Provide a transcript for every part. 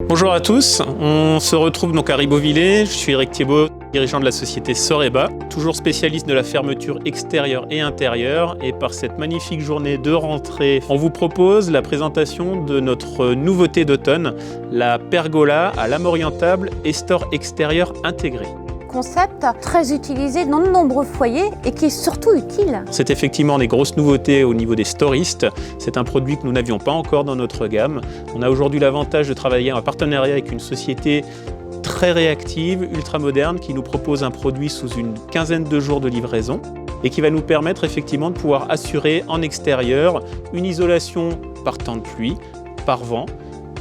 Bonjour à tous, on se retrouve donc à Ribeauvillé. Je suis Eric Thiebaud, dirigeant de la société Soreba, toujours spécialiste de la fermeture extérieure et intérieure. Et par cette magnifique journée de rentrée, on vous propose la présentation de notre nouveauté d'automne, la pergola à lame orientable et store extérieur intégré. Concept très utilisé dans de nombreux foyers et qui est surtout utile. C'est effectivement des grosses nouveautés au niveau des storistes. C'est un produit que nous n'avions pas encore dans notre gamme. On a aujourd'hui l'avantage de travailler en partenariat avec une société très réactive, ultra moderne, qui nous propose un produit sous une quinzaine de jours de livraison et qui va nous permettre effectivement de pouvoir assurer en extérieur une isolation par temps de pluie, par vent,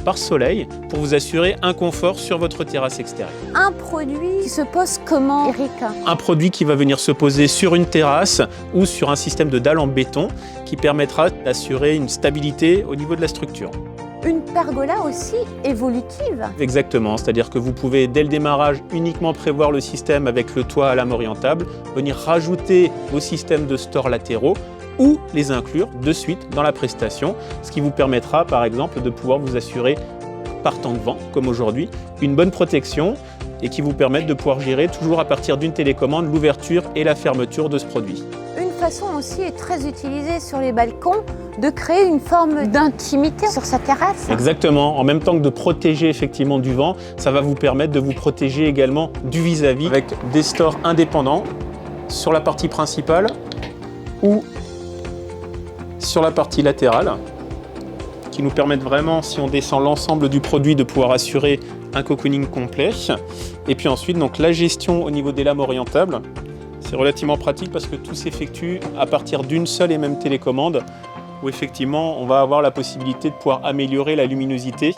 par soleil, pour vous assurer un confort sur votre terrasse extérieure. Un produit qui se pose comment, Eric? Un produit qui va venir se poser sur une terrasse ou sur un système de dalle en béton qui permettra d'assurer une stabilité au niveau de la structure. Une pergola aussi évolutive. Exactement, c'est-à-dire que vous pouvez dès le démarrage uniquement prévoir le système avec le toit à lame orientable, venir rajouter vos systèmes de store latéraux ou les inclure de suite dans la prestation, ce qui vous permettra par exemple de pouvoir vous assurer par temps de vent, comme aujourd'hui, une bonne protection et qui vous permettent de pouvoir gérer toujours à partir d'une télécommande l'ouverture et la fermeture de ce produit. Une façon aussi est très utilisée sur les balcons de créer une forme d'intimité sur sa terrasse. Exactement, en même temps que de protéger effectivement du vent, ça va vous permettre de vous protéger également du vis-à-vis avec des stores indépendants sur la partie principale ou sur la partie latérale, qui nous permettent vraiment, si on descend l'ensemble du produit, de pouvoir assurer un cocooning complet. Et puis ensuite, donc, la gestion au niveau des lames orientables, c'est relativement pratique parce que tout s'effectue à partir d'une seule et même télécommande, où effectivement, on va avoir la possibilité de pouvoir améliorer la luminosité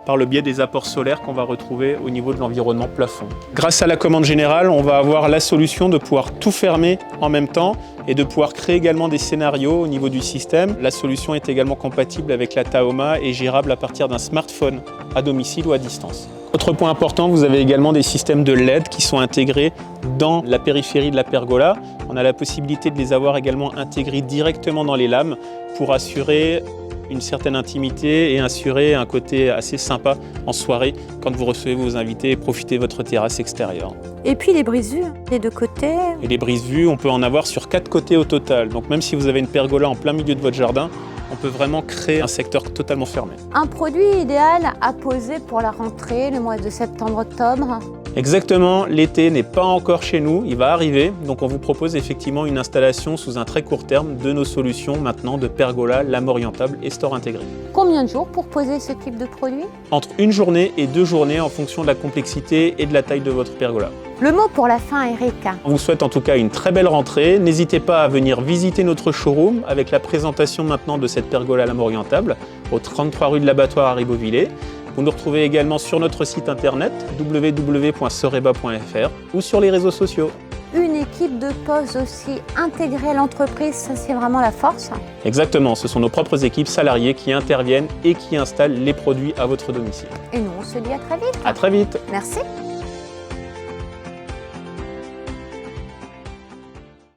par le biais des apports solaires qu'on va retrouver au niveau de l'environnement plafond. Grâce à la commande générale, on va avoir la solution de pouvoir tout fermer en même temps et de pouvoir créer également des scénarios au niveau du système. La solution est également compatible avec la Tahoma et gérable à partir d'un smartphone à domicile ou à distance. Autre point important, vous avez également des systèmes de LED qui sont intégrés dans la périphérie de la pergola. On a la possibilité de les avoir également intégrés directement dans les lames pour assurer une certaine intimité et assurer un côté assez sympa en soirée quand vous recevez vos invités et profitez de votre terrasse extérieure. Et puis les brises-vues, les deux côtés. Et les brises-vues, on peut en avoir sur 4 côtés au total. Donc même si vous avez une pergola en plein milieu de votre jardin, on peut vraiment créer un secteur totalement fermé. Un produit idéal à poser pour la rentrée, le mois de septembre-octobre. Exactement, l'été n'est pas encore chez nous, il va arriver. Donc on vous propose effectivement une installation sous un très court terme de nos solutions maintenant de pergola, lame orientable et store intégré. Combien de jours pour poser ce type de produit? Entre une journée et 2 journées en fonction de la complexité et de la taille de votre pergola. Le mot pour la fin, Eric. On vous souhaite en tout cas une très belle rentrée. N'hésitez pas à venir visiter notre showroom avec la présentation maintenant de cette pergola lame orientable au 33 rue de l'Abattoir à Ribeauvillé. Vous nous retrouvez également sur notre site internet www.soreba.fr ou sur les réseaux sociaux. Une équipe de pose aussi intégrée à l'entreprise, ça c'est vraiment la force. Exactement, ce sont nos propres équipes salariées qui interviennent et qui installent les produits à votre domicile. Et nous on se dit à très vite. À très vite. Merci.